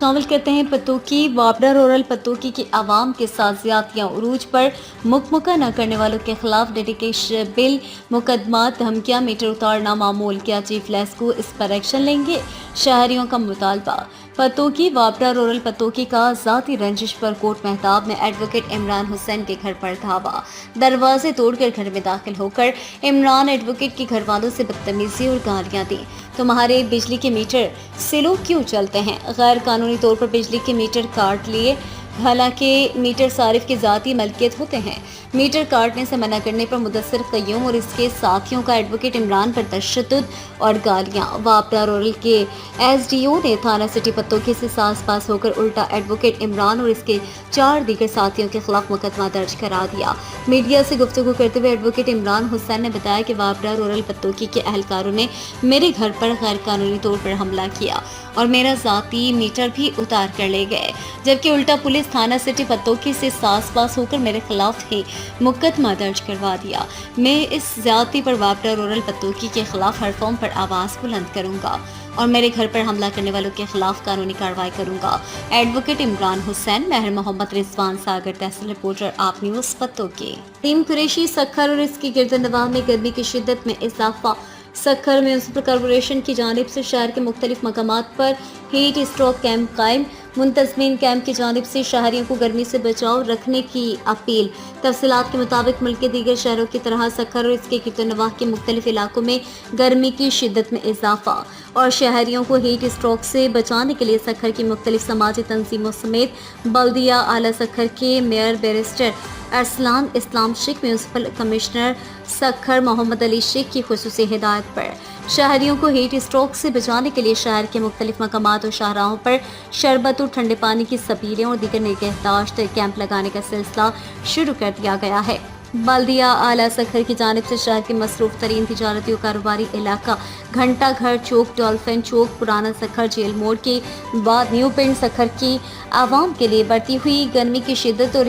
शामिल करते हैं पतोकी वापडा रूरल पतोकी की आवाम के साथ ज्यादतियां उरूज पर मुकमुका न करने वालों के खिलाफ डेडिकेशन बिल मुकदमा धमकियां मीटर उतारना मामूल किया। चीफ लेस को इस पर एक्शन लेंगे शहरियों का मुतालबा। पतोकी वापडा रूरल पतोकी का जाती रंजिश पर कोट मेहताब में एडवोकेट इमरान हुसैन के घर पर धावा। दरवाजे तोड़कर घर में दाखिल होकर इमरान एडवोकेट के घर वालों से बदतमीजी और गालियां दी। तुम्हारे बिजली के मीटर स्लो क्यों चलते हैं? गैर कानूनी तौर पर बिजली के मीटर काट लिए, हालांकि मीटर सारिफ की जाती मलकियत होते हैं। मीटर काटने से मना करने पर मुदस्सिर कय्यूम और इसके साथियों का एडवोकेट इमरान पर तशद्दुद और गालियां। वापडा रूरल के एसडीओ ने थाना सिटी पतोकी से सास पास होकर उल्टा एडवोकेट इमरान और इसके 4 दीगर साथियों के खिलाफ मुकदमा दर्ज करा दिया। मीडिया से गुफ्तगू करते हुए एडवोकेट इमरान हुसैन ने बताया कि वापडा रूरल पतोकी के अहलकारों ने मेरे घर पर गैर कानूनी तौर पर हमला किया और मेरा जाती मीटर भी उतार कर ले गए, जबकि उल्टा पुलिस थाना सिटी पतोकी से सास पास होकर मेरे खिलाफ ही मुकदमा दर्ज करवा दिया। मैं इस ज्यादती पर वापडा रूरल पतोकी के खिलाफ हर फॉर्म पर आवाज बुलंद करूंगा और मेरे घर पर हमला करने वालों के खिलाफ कानूनी कार्रवाई करूंगा। एडवोकेट इमरान हुसैन, महर मोहम्मद रिजवान सागर, तहसील रिपोर्टर, आप न्यूज पतोकी। टीम कुरैशी सखर और इसकी गिरदनवाह में गर्मी की शिद्दत में इजाफा। सखर म्यूनसिपल कॉरपोरेशन की जानिब से शहर के मुख्तलिफ मकामात पर हीट स्ट्रोक कैंप कायम। मुंतजमीन कैंप की जानिब से शहरियों को गर्मी से बचाव रखने की अपील। तफसीलात के मुताबिक मुल्क के दीगर शहरों की तरह सखर और इसके गिरदनवाह के मुख्तलिफ इलाकों में गर्मी की शिद्दत में इजाफा और शहरियों को हीट स्ट्रोक से बचाने के लिए सखर की मुख्तलिफ समाजी तंजीमों समेत बल्दिया आला सखर के मेयर बैरिस्टर अरसलान इस्लाम शेख, म्यूनसिपल कमिश्नर सखर मोहम्मद अली शेख की खुसूसी हिदायत पर शहरियों को हीट स्ट्रोक से बचाने के लिए शहर के मुख्तलिफ मकामात और शाहराहों पर शरबत और ठंडे पानी की सबीलें और दीगर निगहदाश्त कैंप लगाने का सिलसिला शुरू कर दिया गया है। बल्दिया आला सखर की जानिब से शहर के मसरूफ तरीन तिजारती और कारोबारी इलाका घंटा घर चौक, डॉल्फिन चौक, पुराना सखर, जेल मोड़ के बाद न्यू पिंड सखर की आवाम के लिए बढ़ती हुई गर्मी की शिद्दत और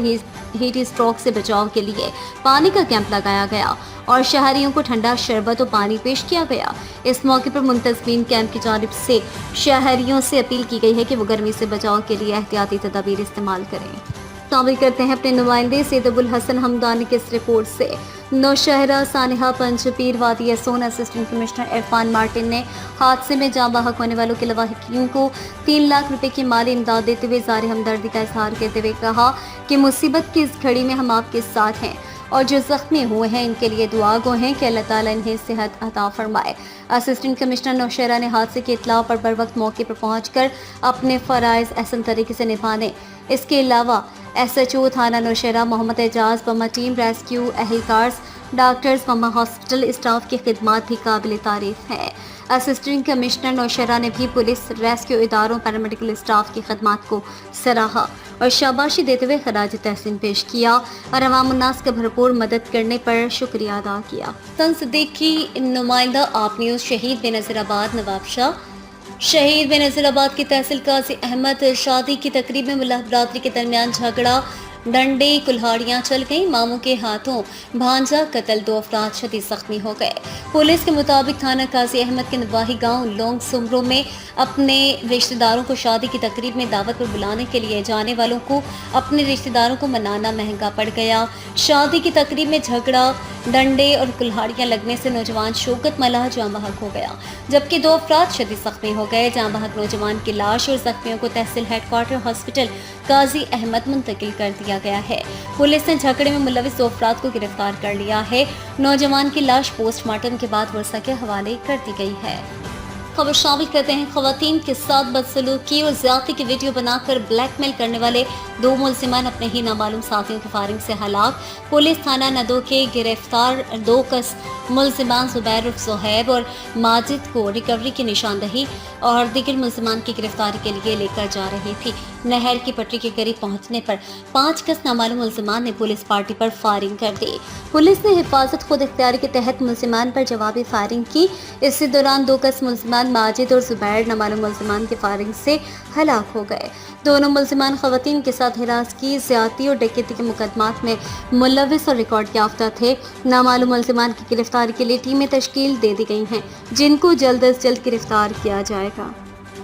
हीट स्ट्रोक से बचाव के लिए पानी का कैंप लगाया गया और शहरियों को ठंडा शरबत और पानी पेश किया गया। इस मौके पर मुंतजमीन कैंप की जानिब से शहरियों से अपील की गई है कि वो गर्मी से बचाव के लिए एहतियाती तदाबीर इस्तेमाल करें। शामिल करते हैं अपने नुमाइंदे सैयदुल हसन हमदानी के इस रिपोर्ट से। नौशहरा सानिहा पंचपीर वादी यसोन असिस्टेंट कमिश्नर इरफान मार्टिन ने हादसे में जाँ बहक होने वालों के लवाहिकीयों को 3 लाख रुपए की माली इमदाद देते हुए ज़ाहिर हमदर्दी का इजहार करते हुए कहा कि मुसीबत की इस घड़ी में हम आपके साथ हैं और जो जख्मी हुए हैं इनके लिए दुआ गो हैं कि अल्लाह ताला इन्हें सेहत अता फरमाए। असिस्टेंट कमिश्नर नौशहरा ने हादसे की इत्तला पर बर वक्त मौके पर पहुंचकर अपने फ़राइज़ अहसन तरीके से निभाने। इसके अलावा SHO थाना नौशहरा मोहम्मद एजाज, बम्मा टीम, रेस्क्यू एहलकार्स, डॉक्टर्स, बम्मा हॉस्पिटल स्टाफ की खिदमत भी काबिल तारीफ है। असिस्टेंट कमिश्नर नौशहरा ने भी पुलिस, रेस्क्यू इदारों, पैरामेडिकल स्टाफ की खिदमत को सराहा और शाबाशी देते हुए खराज तहसीन पेश किया और अवाम उन्नास का भरपूर मदद करने पर शुक्रिया अदा किया। सन सिद्दीकी, नुमाइंदा, आप न्यूज़। शहीद बेनज़ीराबाद नवाबशाह। शहीद बेनज़ीराबाद की तहसील काजी अहमद, शादी की तकरीब में मुल्ला बरादरी के दरमियान झगड़ा, डंडे कुल्हाड़ियां चल गई, मामू के हाथों भांजा कत्ल, 2 अफराद शदीद जख्मी हो गए। पुलिस के मुताबिक थाना काजी अहमद के नवाही गांव लोंग सुमरों में अपने रिश्तेदारों को शादी की तकरीब में दावत पर बुलाने के लिए जाने वालों को अपने रिश्तेदारों को मनाना महंगा पड़ गया। शादी की तकरीब में झगड़ा, डंडे और कुल्हाड़ियां लगने से नौजवान शौकत मल्लाह जाँ बहक हो गया, जबकि 2 अफराद शदीद जख्मी हो गए। जाँ बहक नौजवान की लाश और जख्मियों को तहसील हेडक्वार्टर हॉस्पिटल काजी अहमद मुंतकिल कर दिया गया है। पुलिस ने झगड़े में मुलविस 2 अफराद को गिरफ्तार कर लिया है। नौजवान की लाश पोस्टमार्टम के बाद वर्षा के हवाले कर दी गई है। खबर शामिल करते हैं खवातीन के साथ बदसलूकी और ज्यादती की वीडियो बनाकर ब्लैकमेल करने वाले 2 मुलजिमान अपने ही नामालूम साथियों की फायरिंग से हलाक। पुलिस थाना नदो के गिरफ्तार 2 कस मुलजिमान जुबैर उर्फ सुहैब और माजिद को रिकवरी की निशानदही और दीगर मुलजिमान की गिरफ्तारी के लिए लेकर जा रही थी। नहर की पटरी के करीब पहुंचने पर 5 कस नामालूम मुलजिमान ने पुलिस पार्टी पर फायरिंग कर दी। पुलिस ने हिफाजत खुद इख्तियारी के तहत मुलजिमान पर जवाबी फायरिंग की। इसी दौरान 2 कस मुलजिमान माजिद और जुबैर नामालूम मुलजिमान की फायरिंग से हलाक हो गए। दोनों मुलजिमान खवातीन के साथ हिरासगी, ज्यादती और डकैती के मुकदमात में मुलविस और रिकॉर्ड याफ्ता थे। नामालूम मुलजिमान की गिरफ्तारी के लिए टीमें तश्कील दे दी गई हैं, जिनको जल्द अज जल्द गिरफ्तार किया जाएगा।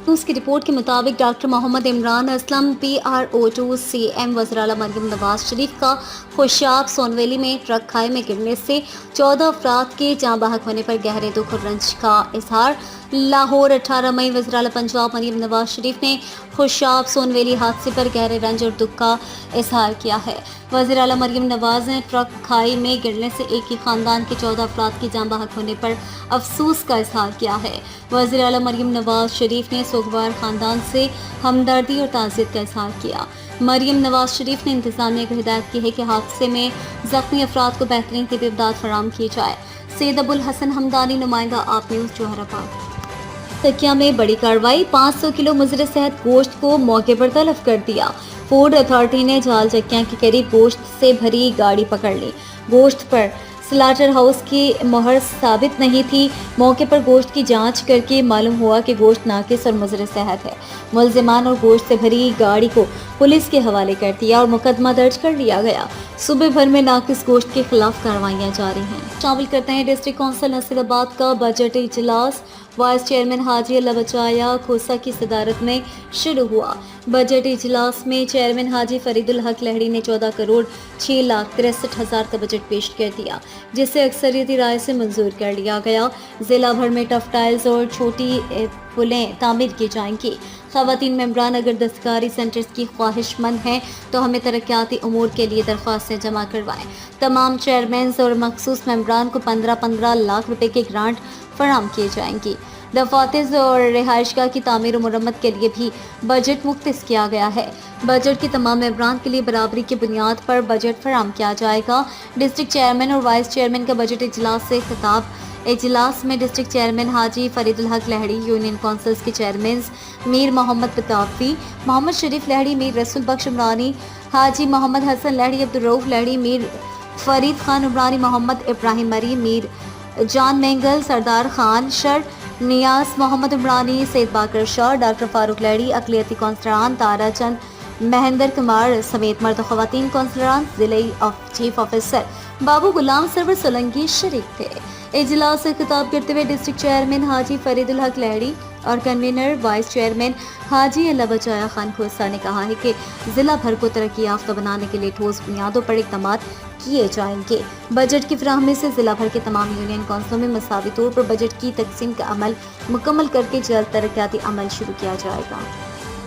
न्यूज़ की रिपोर्ट के मुताबिक doctor Mohammad Imran Aslam PRO2 CM वज़ीर-ए-आला मरियम नवाज शरीफ का खुशाब सोनवेली में ट्रक खाई में गिरने से 14 अफराद के जाँ बहक होने पर गहरे दुख और रंज का इजहार। लाहौर 18 मई वज़ीर-ए-आला पंजाब मरियम नवाज शरीफ ने खुशाब सोनवेली हादसे पर गहरे रंज और दुख का इजहार किया है। वज़ीर-ए-आला मरियम नवाज ने ट्रक खाई में गिरने से एक ही खानदान के 14 अफराद की जाँ बहक होने पर अफसोस का इजहार किया है। वज़ीर-ए-आला मरियम नवाज शरीफ ने सोगवार खानदान से हमदर्दी और ताज़ियत का इजहार किया। मरियम नवाज शरीफ ने इंतज़ामिया को हिदायत की है कि हादसे में ज़ख्मी अफराद को बेहतरीन तिब्बी इमदाद फराहम की जाए। सैयद अबुल हसन हमदानी, नुमाइंदा आप न्यूज़, जोहराबाद। तकिया में बड़ी कार्रवाई, 500 किलो मुजर सेहत गोश्त को मौके पर तलब कर दिया। फूड अथॉरिटी ने जाल चक्कियां के करीब गोश्त से भरी गाड़ी पकड़ ली। गोश्त पर स्लाटर हाउस की मोहर साबित नहीं थी। मौके पर गोश्त की जांच करके मालूम हुआ कि गोश्त नाकिस और मुजर सेहत है। मुलजिमान और गोश्त से भरी गाड़ी को पुलिस के हवाले कर दिया और मुकदमा दर्ज कर लिया गया। सूबे भर में नाकिस गोश्त के खिलाफ कार्रवाइयां जारी हैं। शामिल करते हैं डिस्ट्रिक्ट काउंसिल नसीराबाद का बजट इजलास। वाइस चेयरमैन हाजी अल्लाह बचाया खोसा की सदारत में शुरू हुआ। बजट इजलास में चेयरमैन हाजी फरीदुल हक लहड़ी ने 14 करोड़ 6,63,000 का बजट पेश कर दिया, जिसे अक्सरियती राय से मंजूर कर लिया गया। जिला भर में टफ टाइल्स और छोटी पुलें तामीर की जाएंगी। ख़वातीन मेंबरान अगर दस्तकारी सेंटर्स की ख्वाहिशमंद हैं तो हमें तरक्याती उमूर के लिए दरख्वास्तें जमा करवाएं। तमाम चेयरमैन और मखसूस मेंबरान को 15-15 लाख रुपए के ग्रांट फराहम किए जाएंगी। दफातर और रिहाइशगाह की तामीर और मुरम्मत के लिए भी बजट मुख्तस किया गया है। बजट के तमाम मेंबरान के लिए बराबरी की बुनियाद पर बजट फराहम किया जाएगा। डिस्ट्रिक्ट चेयरमैन और वाइस चेयरमैन का बजट इजलास से खिताब। इजलास में डिस्ट्रिक्ट चेयरमैन हाजी फरीदुल हक लहड़ी, यूनियन काउंसिल्स के चेयरमैन मीर मोहम्मद बताफी, मोहम्मद शरीफ लहड़ी, मीर रसूल बख्श उमरानी, हाजी मोहम्मद हसन लहड़ी, अब्दुल रऊफ लहड़ी, मीर फरीद खान उमरानी, मोहम्मद इब्राहिम मरी, मीर जान मेंगल, सरदार खान शर, नियाज मोहम्मद उमरानी, सैयद बाकर शाह, डॉक्टर फारूक लहड़ी, अकलियती कौंसलरान तारा चंद, महेंद्र कुमार समेत मर्द ख़वातीन कौंसलरान, जिला चीफ ऑफिसर बाबू गुलाम सरवर सोलंकी शरीक थे। इजलास से खिताब करते हुए डिस्ट्रिक्ट चेयरमैन हाजी फरीदुल हक लहड़ी और कन्वीनर वाइस चेयरमैन हाजी अल्लाह बचाया खान खोसा ने कहा है कि जिला भर को तरक्की याफ्ता बनाने के लिए ठोस बुनियादों पर इक़दाम किए जाएंगे। बजट की फराहमी से जिला भर के तमाम यूनियन काउंसिलों में मसावी तौर पर बजट की तकसीम का अमल मुकम्मल करके जल्द तरक्याती अमल शुरू किया जाएगा।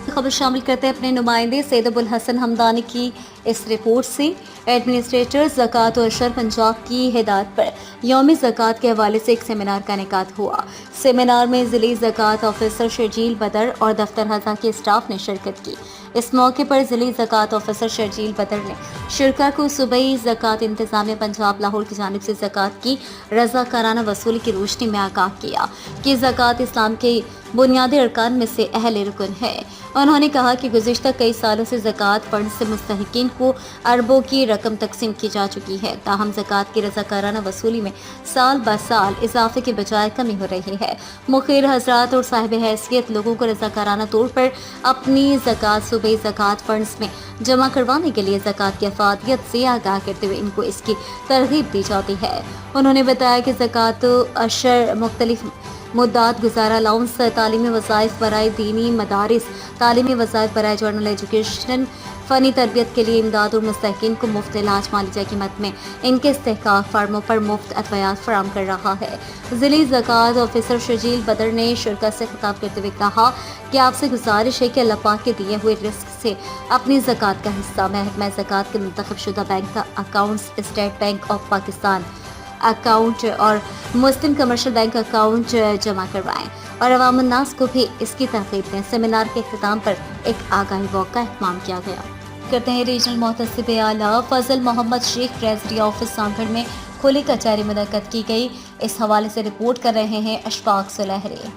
खबर शामिल करते हैं अपने नुमाइंदे सैयद अबुल हसन हमदानी की इस रिपोर्ट से। एडमिनिस्ट्रेटर ज़कात और अशर पंजाब की हिदायत पर यौम ज़कात के हवाले से एक सेमिनार का इनेकाद हुआ। सेमिनार में ज़िली ज़कात ऑफिसर शर्जील बदर और दफ्तर हज़ा के स्टाफ ने शिरकत की। इस मौके पर ज़िली ज़कात ऑफिसर शर्जील बदर ने शिरका को सूबाई ज़कात इंतज़ामिया पंजाब लाहौर की जानिब से ज़कात की रज़ाकाराना वसूली की रोशनी में आगाह किया कि ज़कात इस्लाम के बुनियादी अरकान में से अहल रुकन है। उन्होंने कहा कि गुज़िश्ता कई सालों से ज़कात फंड से मुस्तहिकीन को अरबों की रकम तकसीम की जा चुकी है, ताहम ज़कात की रज़ाकाराना वसूली में साल ब साल इजाफे के बजाय कमी हो रही है। मुखिर हजरात और साहिब हैसियत लोगों को रज़ाकाराना तौर पर अपनी ज़कात सूबाई ज़कात फंड्स में जमा करवाने के लिए ज़कात की अफादियत से आगाह करते हुए इनको इसकी तरगीब दी जाती है। उन्होंने बताया कि ज़कात अशर मुख्तलिफ मुद्दात गुजारा अलाउंस, तालीमी वज़ाइफ बराए दीनी मदारिस, तालीमी वज़ाइफ बराए जर्नल एजुकेशन, फ़नी तरबियत के लिए इमदाद और मुस्तहिकीन को मुफ्त इलाज मालिजा कीमत में इनके इस्तेहकाक फार्मों पर मुफ्त अदवियात फराहम कर रहा है। ज़िली ज़कात ऑफिसर शर्जील बदर ने शिरकत से खिताब करते हुए कहा कि आपसे गुजारिश है कि अल्लाह पाक के दिए हुए रिस्क से अपनी ज़कात का हिस्सा महकमा ज़कात के मुंतखब शुदा बैंक का accounts, state bank of Pakistan account और मुस्लिम कमर्शियल बैंक अकाउंट जमा करवाएं और अवाम उन्नास को भी इसकी तरगीब दें। सेमिनार के इख्तिताम पर एक आगाही वॉक का एहतमाम किया गया। करते हैं रीजनल मुहतसिब आला फजल मोहम्मद शेख ट्रेजरी ऑफिस सांगड़ में खुली कचहरी मुनक्कद की गई। इस हवाले से रिपोर्ट कर रहे हैं अशफाक सुलहरी।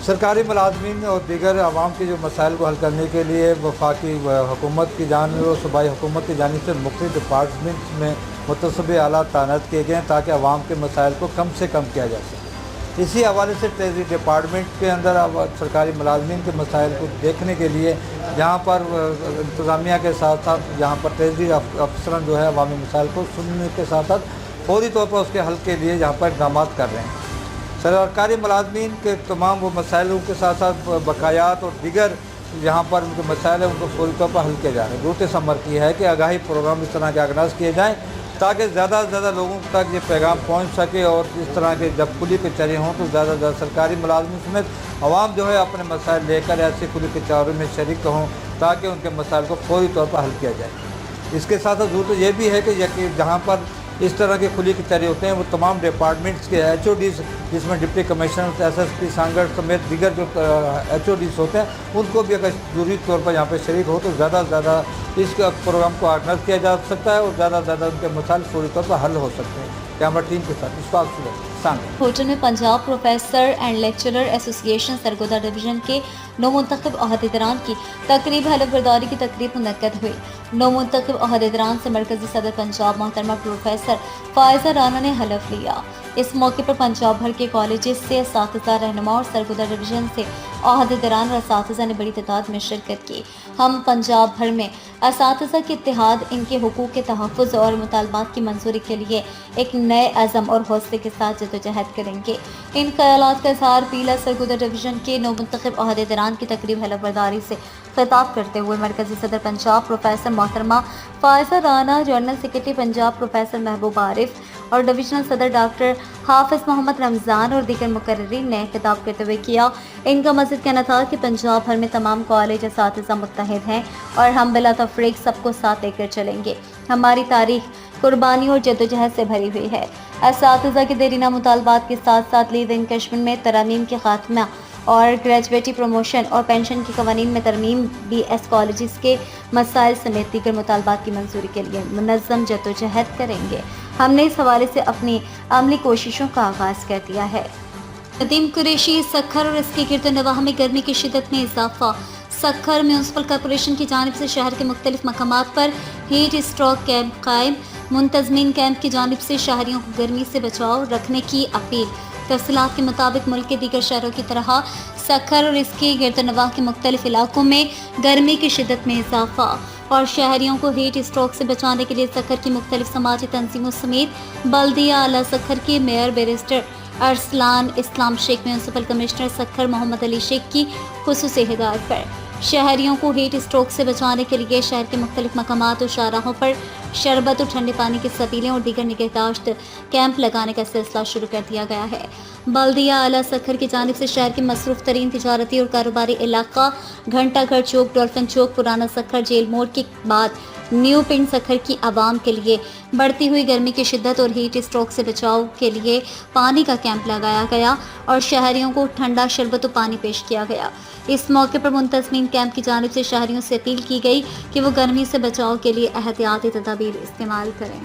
सरकारी मुलाजमीन और दीगर आवाम के जो मसाइल को हल करने के लिए वफाकी हुकूमत की जानिब और सूबाई हुकूमत की जानिब से मुख्तलिफ डिपार्टमेंट में मुतसबे आला तैनात किए गए हैं ताकि आवाम के मसाइल को कम से कम किया जा सके। इसी हवाले से ट्रेजरी डिपार्टमेंट के अंदर अब सरकारी मुलाजमीन के मसाइल को देखने के लिए जहाँ पर इंतज़ामिया के साथ साथ यहाँ पर ट्रेजरी अफसरान जो है अवामी मसाइल को सुनने के साथ साथ फौरी तौर पर उसके हल के लिए यहाँ पर इक़दाम कर रहे हैं। सरकारी मुलाजमीन के तमाम वो मसाइलों के साथ साथ बकायात और दीगर यहाँ पर उनके मसाइल हैं उनको फौरी तौर पर हल किया जा रहा है। दूसरे नंबर की है कि आगाही प्रोग्राम इस तरह के ऑर्गेनाइज किए जाएँ ताकि ज़्यादा से ज़्यादा लोगों तक ये पैगाम पहुँच सके और इस तरह के जब खुली कचहरी हों तो ज़्यादा से ज़्यादा सरकारी मुलाजमीन समेत आवाम जो है अपने मसाइल लेकर ऐसी खुली कचहरी में शरीक हों ताकि उनके मसाइल को फौरी तौर पर हल किया जाए। इसके साथ साथ ज़रूरत ये भी है कि जहाँ पर इस तरह के खुली कचहरी होते हैं वो तमाम डिपार्टमेंट्स के HODs जिसमें डिप्टी कमिश्नर SSP सांगड़ समेत दीगर जो HODs होते हैं उनको भी अगर जरूरी तौर पर यहाँ पे शरीक हो तो ज़्यादा से ज़्यादा इस प्रोग्राम को ऑर्गेनाइज किया जा सकता है और ज़्यादा से ज़्यादा उनके मसाइल फौरी तौर पर हल हो सकते हैं। कैमरा टीम के साथ इस सांगड़ होटल में Punjab professor and lecturer association Sargodha division के नौमुंतखब अहदेदारान की तकरीब हलफ बर्दारी की तकरीब मुनक्कद हुई। नौमुंतखब अहदेदारान से मरकजी सदर पंजाब मोहतरमा प्रोफेसर फायजा राना ने हलफ लिया। इस मौके पर पंजाब भर के कॉलेजेस से असातिज़ा रहनुमा और सरगोदा डिवीजन से अहदेदारान और असातिज़ा ने बड़ी तादाद में शिरकत की। हम पंजाब भर में असातिज़ा के इत्तेहाद, इनके हुकूक के तहफ़्फ़ुज़ और मुतालबात की मंजूरी के लिए एक नए अज़म और हौसले के साथ जद्दोजहद करेंगे। इन ख्यालात का इज़हार पीला सरगोदा डिवीजन के नौमुंतखब अहदेदारान की तकरीब हलफ बर्दारी से खिताब करते हुए मरकजी सदर पंजाब प्रोफेसर मोहतरमा Faiza Rana, general secretary Punjab professor महबूब आरिफ और डिविजनल सदर डॉक्टर हाफिज मोहम्मद रमज़ान और दीगर मुकर्रिरीन ने खिताब करते हुए किया। इनका मज़ीद कहना था कि पंजाब भर में तमाम कॉलेज असातिज़ा मुत्तहिद हैं और हम बिला तफरीक सबको साथ लेकर चलेंगे। हमारी तारीख कुर्बानी और जद्दोजहद से भरी हुई है। असातिज़ा के देरीना मुतालबात के साथ साथ लीव इनकशमेंट में तरमीम के खात्मा और ग्रेजुएटी प्रमोशन और पेंशन के कवानीन में तरमीम, BS कॉलेजेस के मसाइल समेत दीगर मुतालबात की मंजूरी के लिए मुनज़्ज़म जद्दोजहद करेंगे। हमने इस हवाले से अपनी अमली कोशिशों का आगाज़ कर दिया है। नदीम कुरैशी, सखर और इसके गिरदोनवाह में गर्मी की शिद्दत में इजाफा। सखर म्यूनसिपल कॉरपोरेशन की जानिब से शहर के मुख्तलिफ मकामात पर हीट स्ट्रोक कैंप कायम। मुंतज़मीन कैंप की जानिब से शहरियों को गर्मी से बचाव रखने की अपील। तफसीलात के मुताबिक मुल्क के दीगर शहरों की तरह सखर और इसके गिरदोनवाह के मुख्तलिफ इलाकों में गर्मी की शिद्दत में इजाफा और शहरियों को हीट स्ट्रोक से बचाने के लिए सखर की मुख्तलिफ समाजी तंजीमों समेत बल्दिया आला सखर के मेयर बैरिस्टर अरसलान इस्लाम शेख, म्यूनसिपल कमिश्नर सखर मोहम्मद अली शेख की खुसूसी हिदायत पर शहरियों को हीट स्ट्रोक से बचाने के लिए शहर के मुख्तलिफ मकामात और शाहराहों पर शरबत और ठंडे पानी के सतीले और दीगर निगहदाश्त कैंप लगाने का सिलसिला शुरू कर दिया गया है। बल्दिया आला सखर की जानिब से शहर के मसरूफ़ तरीन तिजारती और कारोबारी इलाका घंटा घर चौक, डॉल्फिन चौक, पुराना सखर, जेल मोड़ के बाद न्यू पिंड सखर की आवाम के लिए बढ़ती हुई गर्मी की शिद्दत और हीट स्ट्रोक से बचाव के लिए पानी का कैंप लगाया गया और शहरियों को ठंडा शरबत और पानी पेश किया गया। इस मौके पर मुंतज़मीन कैंप की जानिब से शहरियों से अपील की गई कि वो गर्मी से बचाव के लिए एहतियाती तदाबीर इस्तेमाल करें।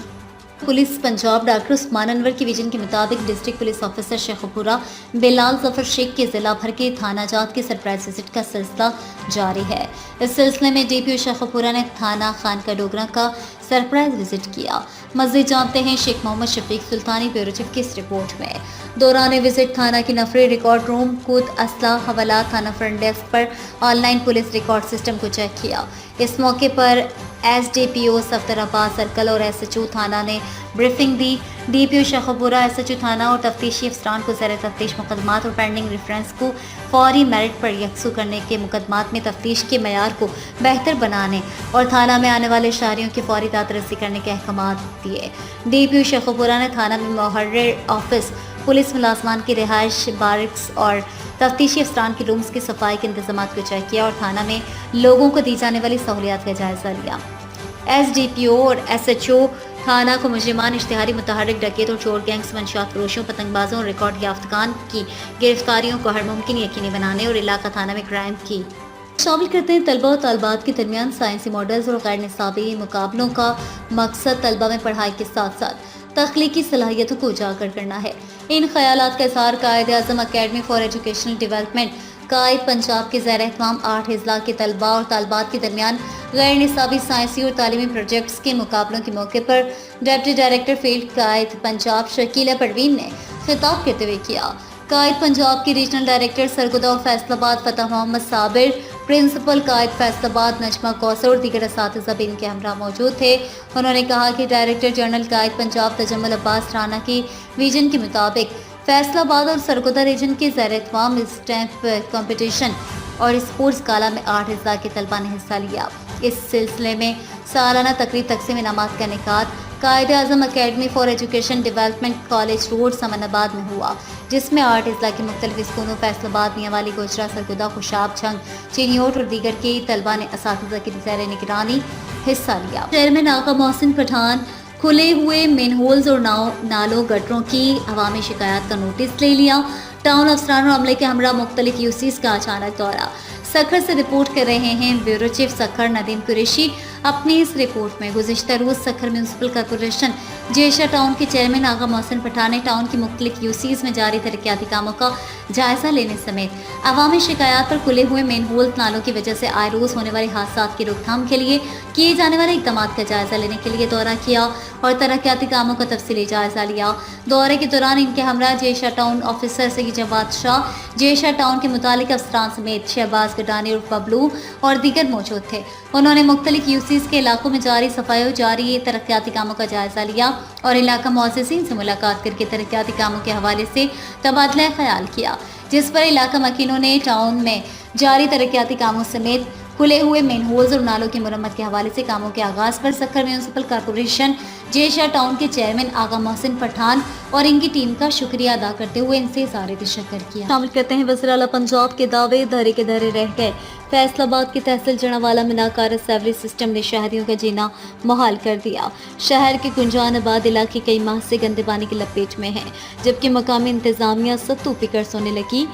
पुलिस पंजाब डॉक्टर उस्मान अनवर की विजन के मुताबिक district police officer Sheikhupura Bilal Zafar Sheikh के जिला भर के थाना जात के सरप्राइज विजिट का सिलसिला जारी है। इस सिलसिले में DPO शेखपुरा ने थाना खान का डोगरा का सरप्राइज विजिट किया। मज़ीद जानते हैं शेख मोहम्मद शफीक सुल्तानी ब्यूरो चीफ की इस रिपोर्ट में। दौरान विजिट थाना की नफरी रिकॉर्ड रूम, खुद असला हवाला थाना फ्रंट डेस्क पर ऑनलाइन पुलिस रिकॉर्ड सिस्टम को चेक किया। इस मौके पर SDPO सफदराबाद सर्कल और SHO थाना ने ब्रीफिंग दी। DPO शेखपुरा, SHO थाना और तफ्तीशी अफसरान को ज़ेर तफ्तीश मुकदमात और पेंडिंग रेफरेंस को फौरी मेरिट पर यकसू करने के मुकदमात में तफ्तीश के मयार को बेहतर बनाने और थाना में आने वाले शहरियों की फौरी दादरसी करने के अहकाम दिए। DPO शेखपुरा ने थाना में मुहर्रिर ऑफिस, पुलिस मुलाजमान की रिहाइश, बारिक्स और तफ्तीशी अफसरान की रूम्स की सफाई के इंतजाम को चेक किया और थाना में लोगों को दी जाने वाली सहूलियात का जायजा लिया। SDPO और SHO थाना को मुजरिमान, इश्तिहारी मुतहर्रिक, डकैत और चोर गैंग्स, मंशियात फरोशों, पतंगबाजों और रिकॉर्ड याफ्तगान की गिरफ्तारियों को हर मुमकिन यकीनी बनाने और इलाका थाना में क्राइम की शामिल करते हैं। तलबा और तालबात के दरमियान साइंसी मॉडल्स और गैर निसाबी मुकाबलों का मकसद तलबा में पढ़ाई के साथ साथ तख्लीकी सलाहियतों को उजागर करना है। इन ख्यालात का इज़हार Quaid e Azam academy for educational development Quaid Punjab के ज़ेर एहतमाम 8 अजला के तलबा और तालबात के दरमियान गैर निसाबी साइंसी और तालीमी प्रोजेक्ट्स के मुकाबलों के मौके पर डिप्टी डायरेक्टर फील्ड कायद पंजाब शकीला परवीन ने खिताब करते हुए किया। कायद पंजाब के रीजनल डायरेक्टर सरगोदा और फैसलाबाद फतह मोहम्मद साबिर, प्रिंसिपल कायद फैसलाबाद नजमा कौसर और दीगर असातिज़ा भी इनके हमरा मौजूद थे। उन्होंने कहा कि डायरेक्टर जनरल कायद पंजाब तजम्मुल अब्बास राना की विजन के मुताबिक फैसलाबाद और सरगोदा रीजन के ज़ेर एहतमाम स्टैम्प कंपटीशन और स्पोर्ट्स गाला में 8 अज़ला के तलबा ने हिस्सा लिया। इस सिलसिले में सालाना तकरीब तकसीम इनामात का इनेकाद Quaid e Azam academy for education development college road Samanabad में हुआ, जिसमें 8 अज़ला के मुख्तलिफ स्कूलों फैसलाबाद, मियांवाली, गोजरा, सरगोदा, खुशाब, झंग, चिनियोट और दीगर के तलबा ने असातिज़ा की ज़ेर निगरानी हिस्सा लिया। चेयरमैन आका मोहसिन पठान खुले हुए मेनहोल्स और नालों गटरों की अवामी शिकायत का नोटिस ले लिया। टाउन अफसरान और अमले के हमरा मुख्तलिफ यूसीज का अचानक दौरा। सखर से रिपोर्ट कर रहे हैं ब्यूरो चीफ सखर नदीम कुरैशी। अपनी इस रिपोर्ट में गुज़िश्ता रोज़ सखर म्यूनसिपल कॉरपोरेशन जेशा टाउन के चेयरमैन आगा मोहसिन पठान ने टाउन की मुख्तलिफ यूसीज में जारी तरक्याती कामों का जायजा लेने समेत अवामी शिकायत पर खुले हुए मेन होल नालों की वजह से आए रोज़ होने वाले हादसा की रोकथाम के लिए किए जाने वाले इकदाम का जायजा लेने के लिए दौरा किया और तरक्याती कामों का तफसीली जायजा लिया। दौरे के दौरान इनके हमरा जेशा टाउन ऑफिसर सईद जवाद शाह, जेशा टाउन के मुतालिक अफसरान समेत शहबाज गडानी और बबलू और दीगर मौजूद थे। उन्होंने मुख्तलिफ यूसीज के इलाकों में जारी सफाई और जारी तरक्याती कामों का जायजा लिया और इलाका मुअज़्ज़िज़ीन से मुलाकात करके तरक्याती कामों के हवाले से तबादला ख्याल किया, जिस पर इलाका मकीनों ने टाउन में जारी तरक्याती कामों समेत खुले हुए मेन होल्स और नालों की मरम्मत के हवाले से कामों के आगाज़ पर सखर म्यूनसिपल कॉरपोरेशन जेशा टाउन के चेयरमैन आगा मोहसिन पठान और इनकी टीम का शुक्रिया अदा करते हुए इनसे इज़हार तशक्कुर किया। शामिल करते हैं वज़ीर आला पंजाब के दावे धरे के धरे रह गए। फैसलाबाद की तहसील जनावाला में नाकारा सेवरेज सिस्टम ने शहरियों का जीना मुहाल कर दिया। शहर के कुंजान आबाद इलाके कई माह से गंदे पानी की लपेट में है, जबकि मकामी इंतजामिया सत्तू पिकर सोने लगी।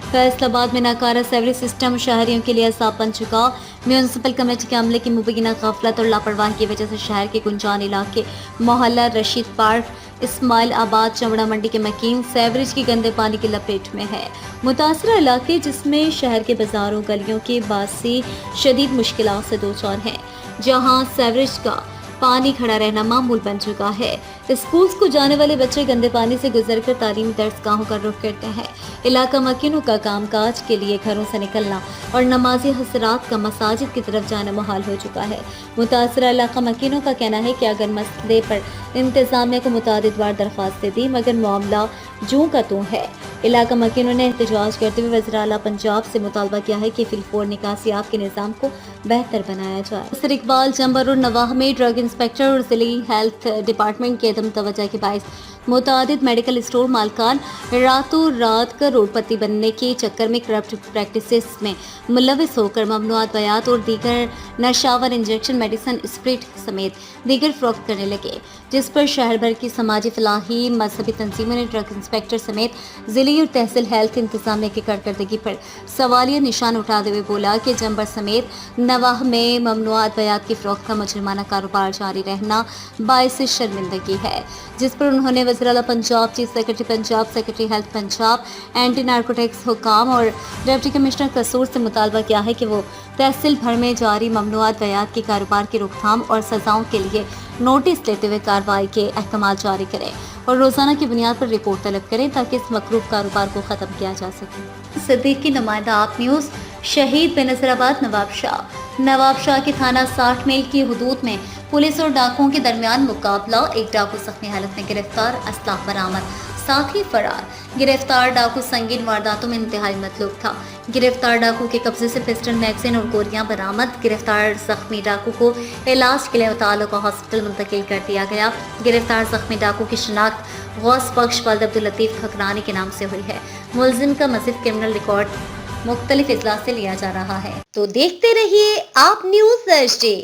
फैसलाबाद में नाकारा सेवरेज सिस्टम शहरियों के लिए अज़ाब बन चुका। म्यूनसिपल कमेटी के अमले की मुबैना गफलत और लापरवाही की वजह से शहर के कुंजान इलाके, मोहल्ला रशीद पार्क, इस्माइल आबाद, चमड़ा मंडी के मकीन सेवरेज की गंदे पानी की लपेट में है। मुतासरा इलाके जिसमें शहर के बाजारों गलियों के बासी शदीद मुश्किलात से दो चार हैं, जहाँ सेवरेज का पानी खड़ा रहना मामूल बन चुका है। स्कूल्स को जाने वाले बच्चे गंदे पानी से गुजरकर तालीमी दर्सगाहों का रुख करते हैं। इलाका मकीनों का कामकाज के लिए घरों से निकलना और नमाजी हजरात का मसाजिद की तरफ जाना मुहाल हो चुका है। मुतासरा इलाका मकीनों का कहना है कि अगर मसले पर इंतजामिया को मुतादिद बार दरख्वास्तें दी मगर मामला जूं का तूं है। इलाका मकीनों ने एहतजाज करते हुए वज़ीर आला पंजाब से मुतालबा किया है कि फिलफोर निकासियात के निज़ाम को बेहतर बनाया जाए। सर इकबाल चंबर और नवाह में ड्रग इंस्पेक्टर और ज़िली हेल्थ डिपार्टमेंट के अदम तवज्जो के बायस मुतादिद मेडिकल स्टोर मालकान रातों रात करोड़पति बनने के चक्कर में करप्ट प्रैक्टिसेस में मुलविस होकर ममनुआत बयात और दीगर नशावर इंजेक्शन मेडिसिन स्प्रिट समेत दीगर फरोख्त करने लगे, जिस पर शहर भर की समाजी फलाही मजहबी तंजीमों ने ड्रग इंस्पेक्टर समेत जिले और तहसील हेल्थ इंतजामिया की कारकर्दगी पर सवालिया निशान उठाते हुए बोला कि जंबर समेत नवाह में ममनुआत बयात की फरोख्त का मुजरिमाना कारोबार जारी रहना बाइस शर्मिंदगी है, जिस पर उन्होंने वज़ीर आला Punjab, chief secretary Punjab, secretary health Punjab, anti narcotics हुकाम और डिप्टी कमिश्नर कसूर से मुतालबा किया है कि वो तहसील भर में जारी ममनुआत बयात के कारोबार की रोकथाम और सजाओं के लिए नोटिस लेते हुए कार्रवाई के अहकाम जारी करें और रोज़ाना की बुनियाद पर रिपोर्ट तलब करें ताकि इस मकरूफ कारोबार को ख़त्म किया जा सके। सिद्दीक की नुमाइंदा आप न्यूज़। शहीद बेनज़ीराबाद नवाब शाह के थाना 60 मील की हदूद में पुलिस और डाकुओं के दरमियान मुकाबला। एक डाकू जख्मी हालत में गिरफ्तार, असलाह बरामद, साथ ही फरार। गिरफ्तार डाकू संगीन वारदातों में इंतहाई मतलूब था। गिरफ्तार डाकू के कब्जे से पिस्टल, मैगजीन और गोलियां बरामद। गिरफ्तार जख्मी डाकू को इलाज के लिए मुताल्लिका हॉस्पिटल मुंतकिल कर दिया गया। गिरफ्तार जख्मी डाकू की शिनाख्त गौस बख्श वल्द अब्दुल लतीफ खकरानी के नाम से हुई है। मुलजिम का मज़ीद क्रिमिनल रिकॉर्ड मुख्तलिफ इजलास से लिया जा रहा है। तो देखते रहिए आप न्यूज़ थर्सडे।